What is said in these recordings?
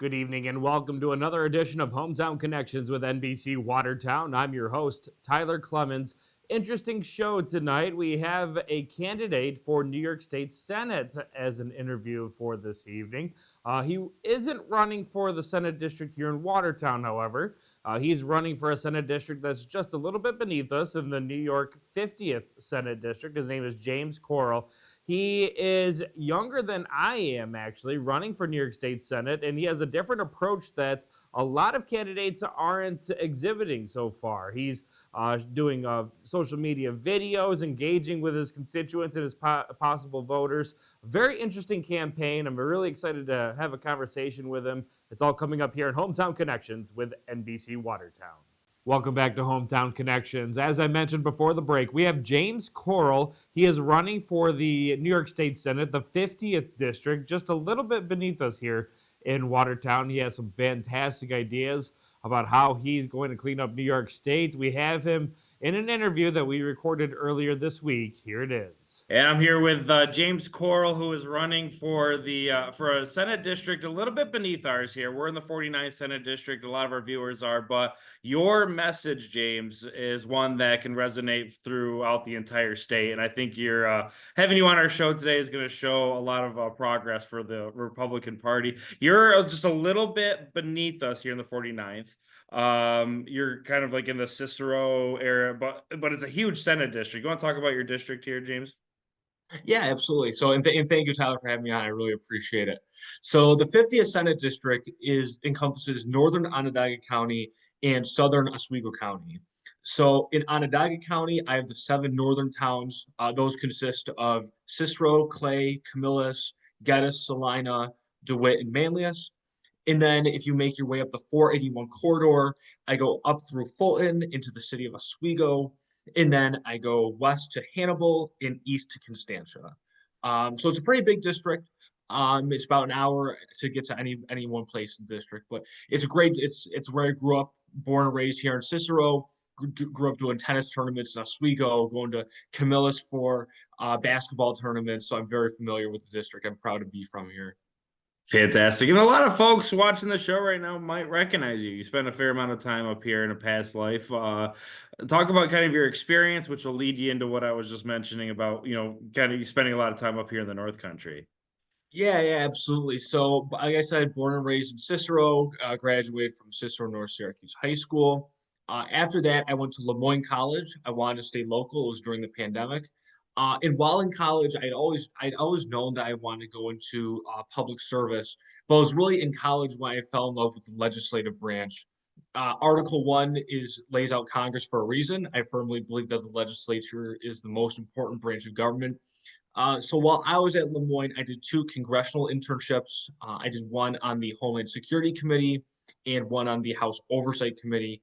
Good evening and welcome to another edition of Hometown Connections with NBC Watertown. I'm your host, Tyler Clemens. Interesting show tonight. We have a candidate for New York State Senate as an interview for this evening. He isn't running for the Senate district here in Watertown, however. He's running for a Senate district that's just a little bit beneath us in the New York 50th Senate district. His name is James Corrill. He is younger than I am, actually, running for New York State Senate, and he has a different approach that a lot of candidates aren't exhibiting so far. He's doing social media videos, engaging with his constituents and his possible voters. Very interesting campaign. I'm really excited to have a conversation with him. It's all coming up here in Hometown Connections with NBC Watertown. Welcome back to Hometown Connections. As I mentioned before the break, we have James Corrill. He is running for the New York State Senate, the 50th district, just a little bit beneath us here in Watertown. He has some fantastic ideas about how he's going to clean up New York State. We have him in an interview that we recorded earlier this week. Here it is. And I'm here with James Corrill, who is running for for a Senate district a little bit beneath ours here. We're in the 49th Senate district. A lot of our viewers are, but your message, James, is one that can resonate throughout the entire state. And I think having you on our show today is going to show a lot of progress for the Republican Party. You're just a little bit beneath us here in the 49th. You're kind of like in the Cicero area, but it's a huge Senate district. You want to talk about your district here, James? Yeah, absolutely. So, and thank you, Tyler, for having me on. I really appreciate it. So, the 50th Senate District encompasses northern Onondaga County and southern Oswego County. So, in Onondaga County, I have the 7 northern towns. Those consist of Cicero, Clay, Camillus, Geddes, Salina, DeWitt, and Manlius. And then, if you make your way up the 481 corridor, I go up through Fulton into the city of Oswego, and then I go west to Hannibal and east to Constantia. So it's a pretty big district. It's about an hour to get to any one place in the district, but it's where I grew up, born and raised here in Cicero. Grew up doing tennis tournaments in Oswego, going to Camillus for basketball tournaments. So I'm very familiar with the district. I'm proud to be from here. Fantastic. And a lot of folks watching the show right now might recognize you. You spent a fair amount of time up here in a past life. Talk about kind of your experience, which will lead you into what I was just mentioning about, kind of you spending a lot of time up here in the North Country. Yeah, absolutely. So, like I said, born and raised in Cicero, graduated from Cicero North Syracuse High School. After that, I went to Lemoyne College. I wanted to stay local. It was during the pandemic. And while in college, I'd always known that I wanted to go into public service. But it was really in college when I fell in love with the legislative branch. Article 1 lays out Congress for a reason. I firmly believe that the legislature is the most important branch of government. So while I was at Lemoyne, I did 2 congressional internships. I did one on the Homeland Security Committee and one on the House Oversight Committee.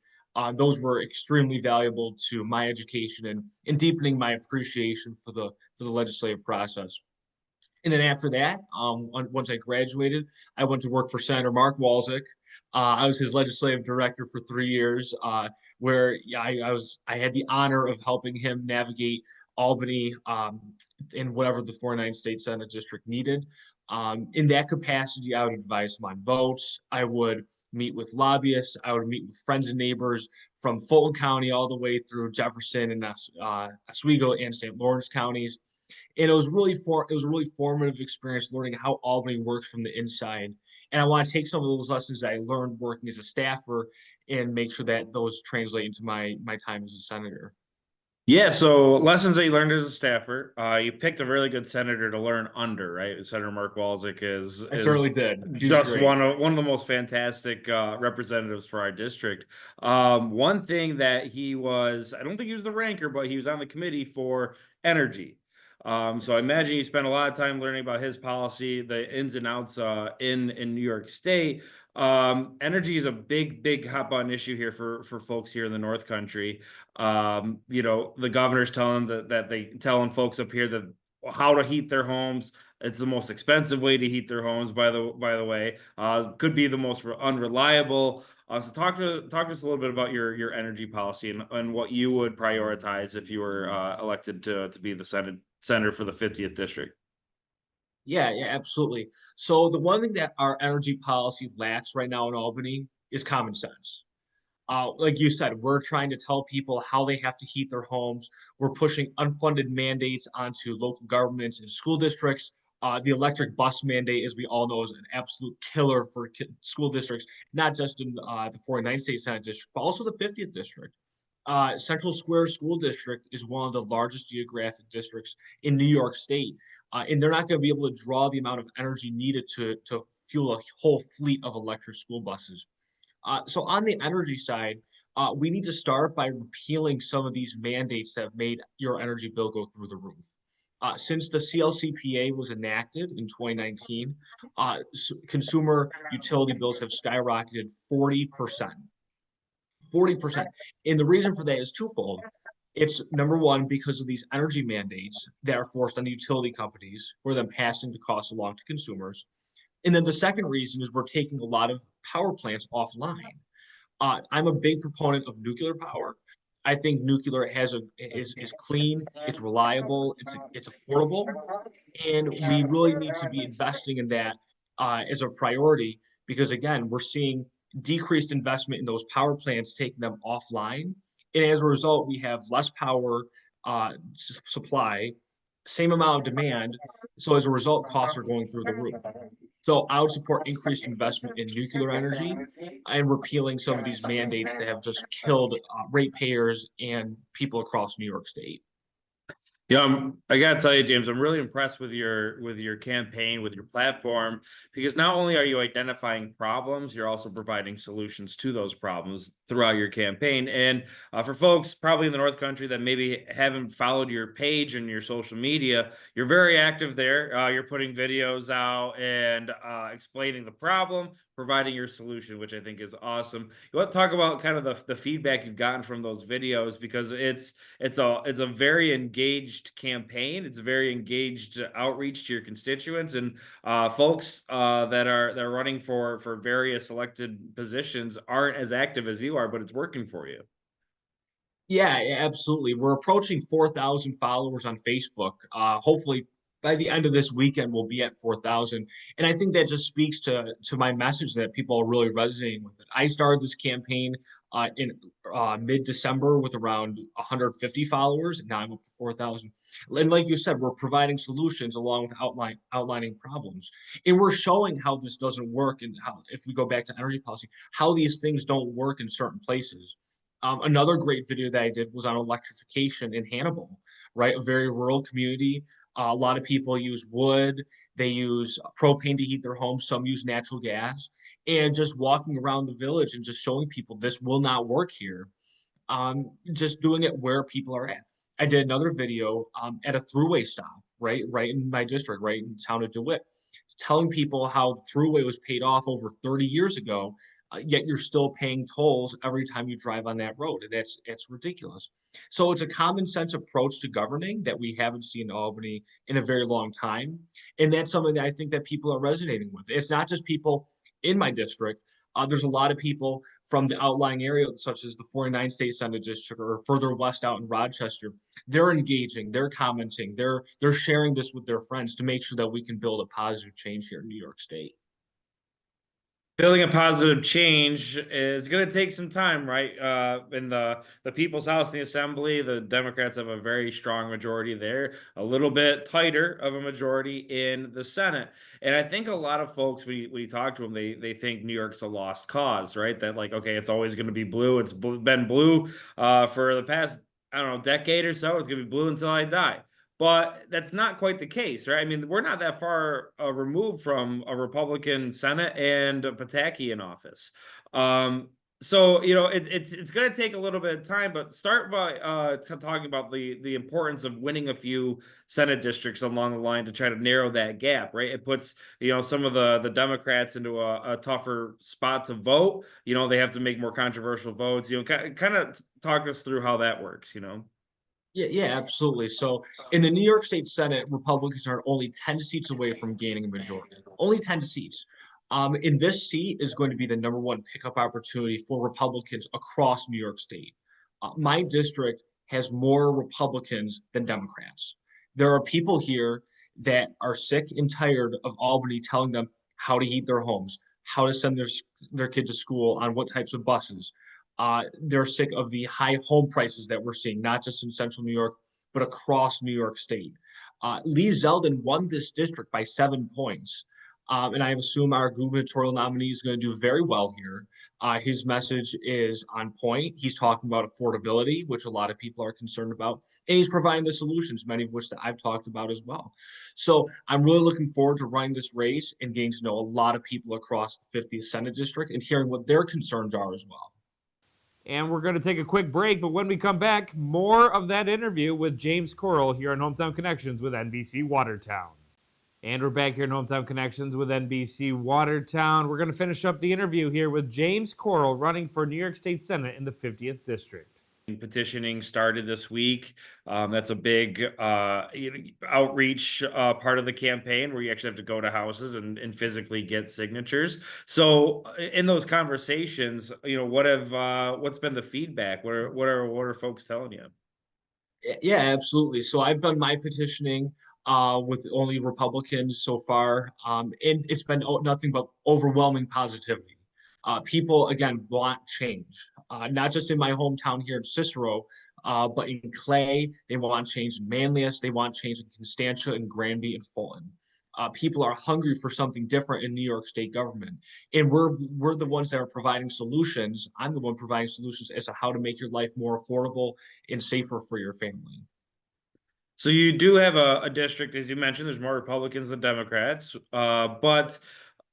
Those were extremely valuable to my education and deepening my appreciation for the legislative process. And then after that, once I graduated, I went to work for Senator Mark Walczyk. I was his legislative director for 3 years, where I had the honor of helping him navigate Albany in whatever the 49th State Senate District needed. In that capacity, I would advise him on votes. I would meet with lobbyists. I would meet with friends and neighbors from Fulton County all the way through Jefferson and Oswego and St. Lawrence counties. And it was a really formative experience learning how Albany works from the inside. And I want to take some of those lessons that I learned working as a staffer and make sure that those translate into my time as a senator. Yeah, so lessons that you learned as a staffer. You picked a really good senator to learn under, right? Senator Mark Walczyk is certainly did. Just one of the most fantastic representatives for our district. One thing that he was, I don't think he was the ranker, but he was on the committee for energy. So I imagine you spent a lot of time learning about his policy, the ins and outs in New York State. Energy is a big hot button issue here for folks here in the North Country. The governor's telling telling folks up here that how to heat their homes. It's the most expensive way to heat their homes, by the way. Could be the most unreliable. So talk to us a little bit about your energy policy and what you would prioritize if you were elected to be the senator for the 50th district. Yeah, absolutely. So the one thing that our energy policy lacks right now in Albany is common sense. Like you said, we're trying to tell people how they have to heat their homes. We're pushing unfunded mandates onto local governments and school districts. The electric bus mandate, as we all know, is an absolute killer for school districts, not just in the 49th State Senate District, but also the 50th District. Central Square School District is one of the largest geographic districts in New York State, and they're not going to be able to draw the amount of energy needed to fuel a whole fleet of electric school buses. So on the energy side, we need to start by repealing some of these mandates that have made your energy bill go through the roof. Since the CLCPA was enacted in 2019, consumer utility bills have skyrocketed 40%. 40%. And the reason for that is twofold. It's number one, because of these energy mandates that are forced on the utility companies, for them passing the costs along to consumers. And then the second reason is we're taking a lot of power plants offline. I'm a big proponent of nuclear power. I think nuclear is clean, it's reliable, it's affordable, and we really need to be investing in that as a priority because again, we're seeing decreased investment in those power plants, taking them offline, and as a result, we have less power supply, same amount of demand. So as a result, costs are going through the roof. So I would support increased investment in nuclear energy and repealing some of these mandates that have just killed ratepayers and people across New York State. Yeah, I gotta tell you, James, I'm really impressed with your campaign, with your platform, because not only are you identifying problems, you're also providing solutions to those problems throughout your campaign. And for folks probably in the North Country that maybe haven't followed your page and your social media, you're very active there. You're putting videos out and explaining the problem, providing your solution, which I think is awesome. You want to talk about kind of the feedback you've gotten from those videos because it's a very engaged campaign. It's a very engaged outreach to your constituents and folks that are running for various elected positions aren't as active as you are, but it's working for you. Yeah, absolutely. We're approaching 4,000 followers on Facebook. Hopefully, by the end of this weekend, we'll be at 4,000. And I think that just speaks to my message that people are really resonating with it. I started this campaign in mid-December with around 150 followers, and now I'm up to 4,000. And like you said, we're providing solutions along with outlining problems, and we're showing how this doesn't work, and how, if we go back to energy policy, how these things don't work in certain places. Another great video that I did was on electrification in Hannibal, right? A very rural community. A lot of people use wood, they use propane to heat their homes, some use natural gas. And just walking around the village and just showing people this will not work here. Just doing it where people are at. I did another video at a throughway stop, right in my district, right in the town of DeWitt, telling people how the throughway was paid off over 30 years ago, yet you're still paying tolls every time you drive on that road. And it's ridiculous. So it's a common sense approach to governing that we haven't seen in Albany in a very long time. And that's something that I think that people are resonating with. It's not just people in my district. There's a lot of people from the outlying areas, such as the 49th State Senate District or further west out in Rochester. They're engaging, they're commenting, they're sharing this with their friends to make sure that we can build a positive change here in New York State. Building a positive change is going to take some time, right? In the People's House and the Assembly, the Democrats have a very strong majority there, a little bit tighter of a majority in the Senate. And I think a lot of folks, we talk to them, they think New York's a lost cause, right? That like, okay, it's always going to be blue. It's been blue for the past, I don't know, decade or so. It's going to be blue until I die. But that's not quite the case, right? I mean, we're not that far removed from a Republican Senate and a Pataki in office. So it's going to take a little bit of time, but start by talking about the importance of winning a few Senate districts along the line to try to narrow that gap, right? It puts some of the Democrats into a tougher spot to vote. They have to make more controversial votes. Kind of talk us through how that works. Yeah, absolutely. So in the New York State Senate, Republicans are only 10 seats away from gaining a majority. Only 10 seats. And this seat is going to be the number one pickup opportunity for Republicans across New York State. My district has more Republicans than Democrats. There are people here that are sick and tired of Albany telling them how to heat their homes, how to send their kid to school on what types of buses. They're sick of the high home prices that we're seeing, not just in central New York, but across New York State. Lee Zeldin won this district by 7 points. And I assume our gubernatorial nominee is going to do very well here. His message is on point. He's talking about affordability, which a lot of people are concerned about, and he's providing the solutions, many of which that I've talked about as well. So I'm really looking forward to running this race and getting to know a lot of people across the 50th Senate District and hearing what their concerns are as well. And we're going to take a quick break, but when we come back, more of that interview with James Corll here on Hometown Connections with NBC Watertown. And we're back here in Hometown Connections with NBC Watertown. We're going to finish up the interview here with James Corll running for New York State Senate in the 50th District. Petitioning started this week. That's a big outreach part of the campaign where you actually have to go to houses and physically get signatures. So in those conversations, what's been the feedback? What are folks telling you? Yeah, absolutely. So I've done my petitioning with only Republicans so far, and it's been nothing but overwhelming positivity. People, again, want change, not just in my hometown here in Cicero, but in Clay. They want change in Manlius. They want change in Constantia and Granby and Fulton. People are hungry for something different in New York State government, and we're the ones that are providing solutions. I'm the one providing solutions as to how to make your life more affordable and safer for your family. So you do have a district, as you mentioned, there's more Republicans than Democrats, but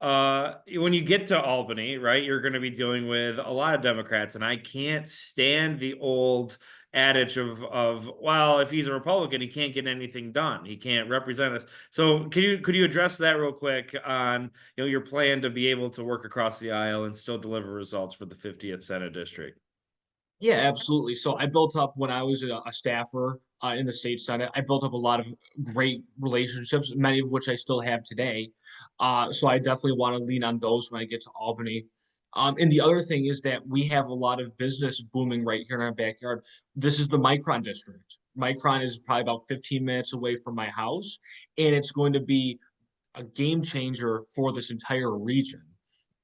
when you get to Albany, right, you're going to be dealing with a lot of Democrats, and I can't stand the old adage of well, if he's a Republican, he can't get anything done. He can't represent us. So could you address that real quick on your plan to be able to work across the aisle and still deliver results for the 50th Senate District? Yeah, absolutely. So I built up when I was a staffer in the state senate. I built up a lot of great relationships, many of which I still have today. So I definitely want to lean on those when I get to Albany. And the other thing is that we have a lot of business booming right here in our backyard. This is the Micron district. Micron is probably about 15 minutes away from my house, and it's going to be a game changer for this entire region.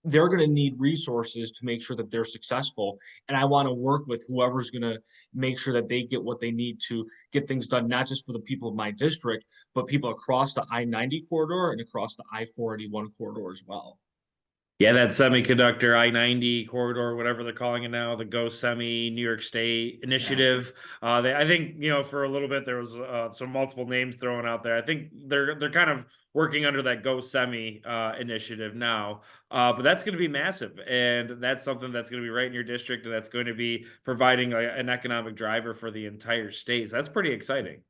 They're going to need resources to make sure that they're successful. And I want to work with whoever's going to make sure that they get what they need to get things done, not just for the people of my district, but people across the I-90 corridor and across the I-481 corridor as well. Yeah, that semiconductor I-90 corridor, whatever they're calling it now, the Go Semi New York State initiative. Yeah. I think for a little bit there was some multiple names thrown out there. I think they're kind of working under that Go Semi initiative now, but that's going to be massive, and that's something that's going to be right in your district, and that's going to be providing an economic driver for the entire state. So that's pretty exciting.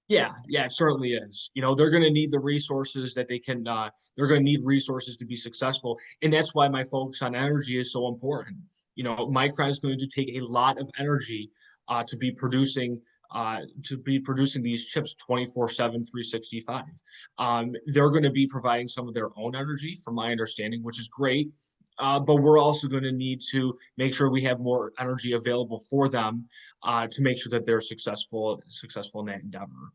Yeah, it certainly is. They're going to need the resources that they can, they're going to need resources to be successful. And that's why my focus on energy is so important. Micron is going to take a lot of energy to be producing these chips 24/7, 365. They're going to be providing some of their own energy, from my understanding, which is great. But we're also going to need to make sure we have more energy available for them to make sure that they're successful in that endeavor.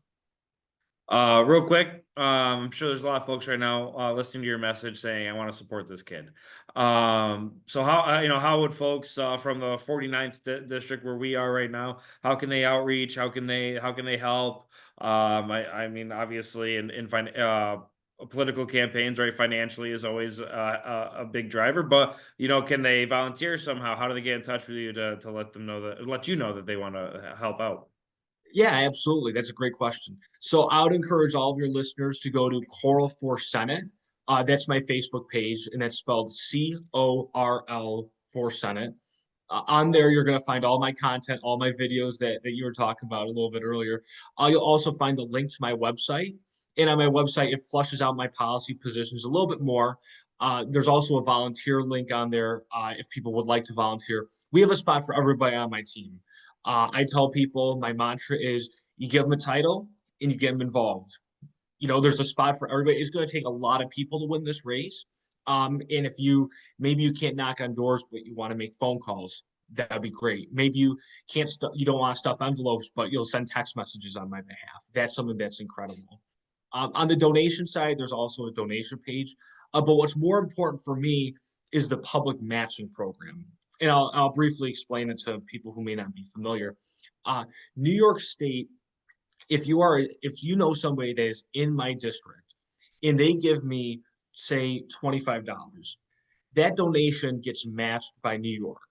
Real quick, I'm sure there's a lot of folks right now listening to your message saying, I want to support this kid. So how would folks from the 49th district where we are right now, how can they outreach? How can they help? I mean, obviously in political campaigns, right? Financially is always a big driver, but can they volunteer somehow? How do they get in touch with you to let you know that they want to help out? Yeah, absolutely. That's a great question. So I would encourage all of your listeners to go to Corll for Senate. That's my Facebook page, and that's spelled CORL for Senate. On there, you're going to find all my content, all my videos that you were talking about a little bit earlier. You'll also find the link to my website. And on my website, it flushes out my policy positions a little bit more. There's also a volunteer link on there if people would like to volunteer. We have a spot for everybody on my team. I tell people my mantra is you give them a title and you get them involved. There's a spot for everybody. It's going to take a lot of people to win this race. And if maybe you can't knock on doors, but you want to make phone calls, that'd be great. Maybe you don't want to stuff envelopes, but you'll send text messages on my behalf. That's something that's incredible. On the donation side, there's also a donation page. But what's more important for me is the public matching program. And I'll briefly explain it to people who may not be familiar. Uh, New York State, if you know somebody that is in my district and they give me, say, $25, that donation gets matched by New York.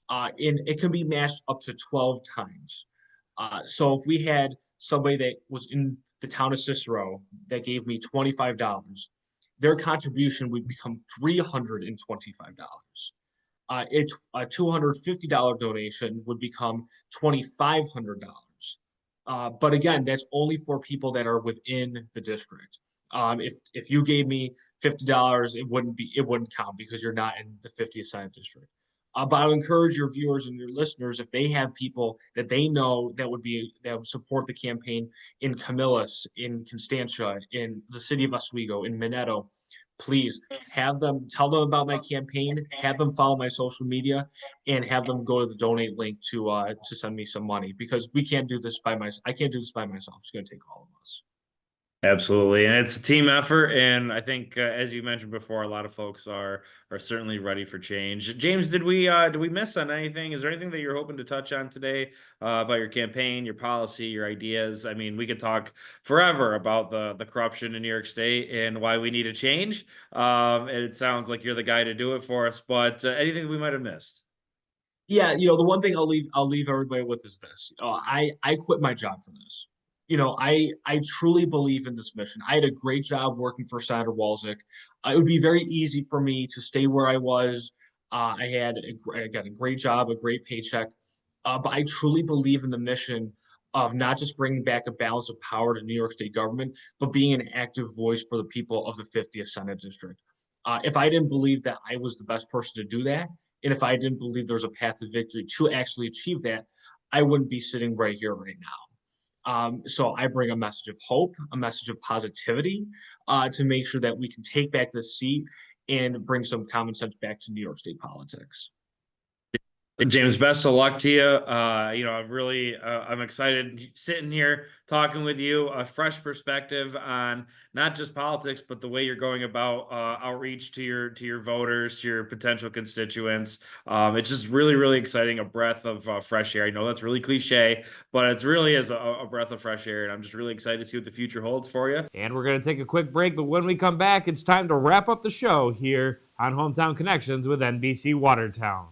And it can be matched up to 12 times. So if we had somebody that was in the town of Cicero that gave me $25, their contribution would become $325. It's a $250 donation would become $2,500. But again, that's only for people that are within the district. If you gave me $50, it wouldn't count because you're not in the 50th Senate district. But I would encourage your viewers and your listeners, if they have people that they know that would support the campaign in Camillus, in Constantia, in the city of Oswego, in Minetto, please tell them about my campaign, have them follow my social media, and have them go to the donate link to send me some money because we can't do this by myself. I can't do this by myself. It's going to take all of us. Absolutely, and it's a team effort, and I think, as you mentioned before, a lot of folks are certainly ready for change. James, did we miss on anything? Is there anything that you're hoping to touch on today about your campaign, your policy, your ideas? I mean, we could talk forever about the corruption in New York State and why we need a change. And it sounds like you're the guy to do it for us. But anything we might have missed? Yeah, the one thing I'll leave everybody with is this. I quit my job for this. I truly believe in this mission. I had a great job working for Senator Walczyk. It would be very easy for me to stay where I was. I got a great job, a great paycheck. But I truly believe in the mission of not just bringing back a balance of power to New York State government, but being an active voice for the people of the 50th Senate District. If I didn't believe that I was the best person to do that, and if I didn't believe there was a path to victory to actually achieve that, I wouldn't be sitting right here right now. So I bring a message of hope, a message of positivity, to make sure that we can take back this seat and bring some common sense back to New York State politics. James, best of luck to you. I'm excited sitting here talking with you, a fresh perspective on not just politics, but the way you're going about outreach to your voters, to your potential constituents. It's just really, really exciting, a breath of fresh air. I know that's really cliche, but it's really is a breath of fresh air, and I'm just really excited to see what the future holds for you. And we're going to take a quick break, but when we come back, it's time to wrap up the show here on Hometown Connections with NBC Watertown.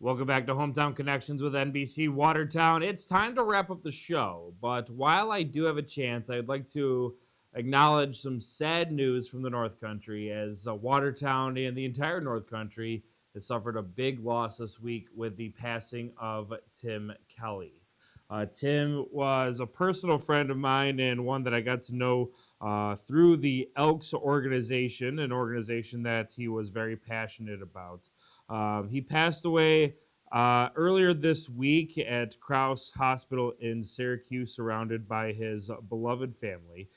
Welcome back to Hometown Connections with NBC Watertown. It's time to wrap up the show, but while I do have a chance, I'd like to acknowledge some sad news from the North Country as Watertown and the entire North Country has suffered a big loss this week with the passing of Tim Kelly. Tim was a personal friend of mine and one that I got to know through the Elks organization, an organization that he was very passionate about. He passed away earlier this week at Crouse Hospital in Syracuse, surrounded by his beloved family.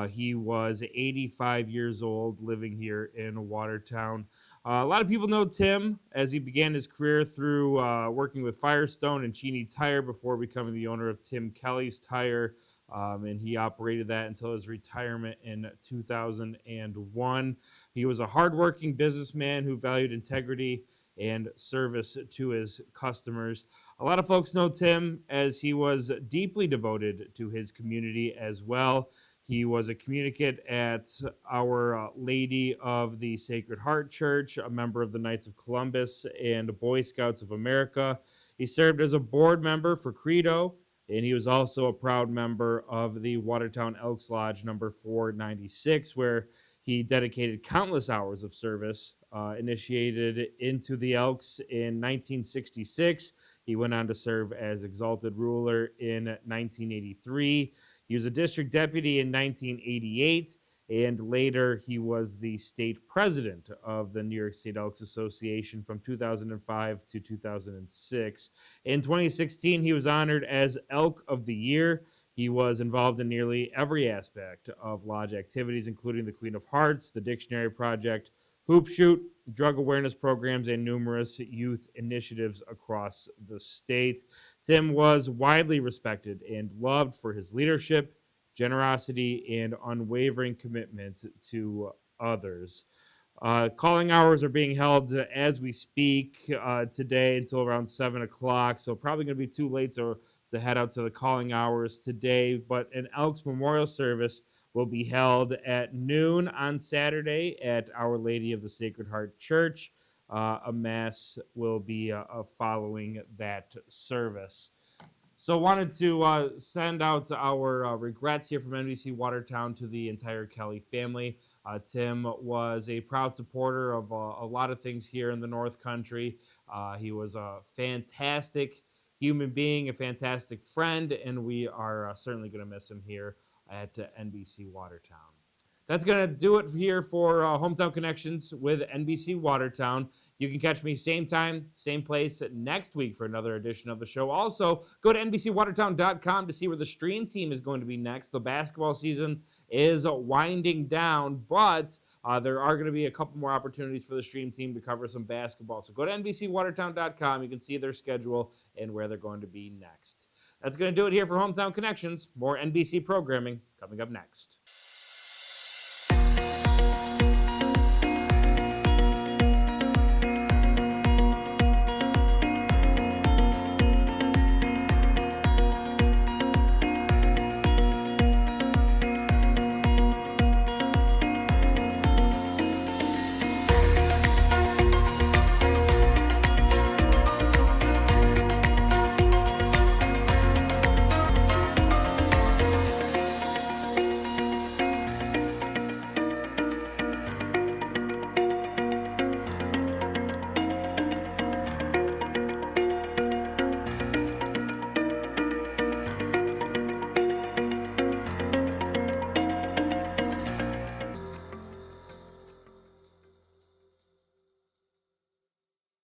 He was 85 years old, living here in Watertown. A lot of people know Tim as he began his career through working with Firestone and Cheney Tire before becoming the owner of Tim Kelly's Tire. And he operated that until his retirement in 2001. He was a hardworking businessman who valued integrity and service to his customers. A lot of folks know Tim as he was deeply devoted to his community as well. He was a communicant at Our Lady of the Sacred Heart Church, a member of the Knights of Columbus and Boy Scouts of America. He served as a board member for Credo, and he was also a proud member of the Watertown Elks Lodge number 496, where he dedicated countless hours of service. Initiated into the Elks in 1966. He went on to serve as Exalted Ruler in 1983. He was a district deputy in 1988, and later he was the state president of the New York State Elks Association from 2005 to 2006. In 2016, he was honored as Elk of the Year. He was involved in nearly every aspect of lodge activities, including the Queen of Hearts, the Dictionary Project, Hoop Shoot, drug awareness programs, and numerous youth initiatives across the state. Tim was widely respected and loved for his leadership, generosity, and unwavering commitment to others. Calling hours are being held as we speak today until around 7 o'clock. So probably going to be too late to head out to the calling hours today. But an Elks Memorial Service will be held at noon on Saturday at Our Lady of the Sacred Heart Church. A mass will be following that service. So wanted to send out our regrets here from NBC Watertown to the entire Kelly family. Tim was a proud supporter of a lot of things here in the North Country. He was a fantastic human being, a fantastic friend, and we are certainly going to miss him here at NBC Watertown. That's going to do it here for Hometown Connections with NBC Watertown. You can catch me same time, same place next week for another edition of the show. Also, go to NBCWatertown.com to see where the stream team is going to be next. The basketball season is winding down, but there are going to be a couple more opportunities for the stream team to cover some basketball. So go to NBCWatertown.com. You can see their schedule and where they're going to be next. That's going to do it here for Hometown Connections. More NBC programming coming up next.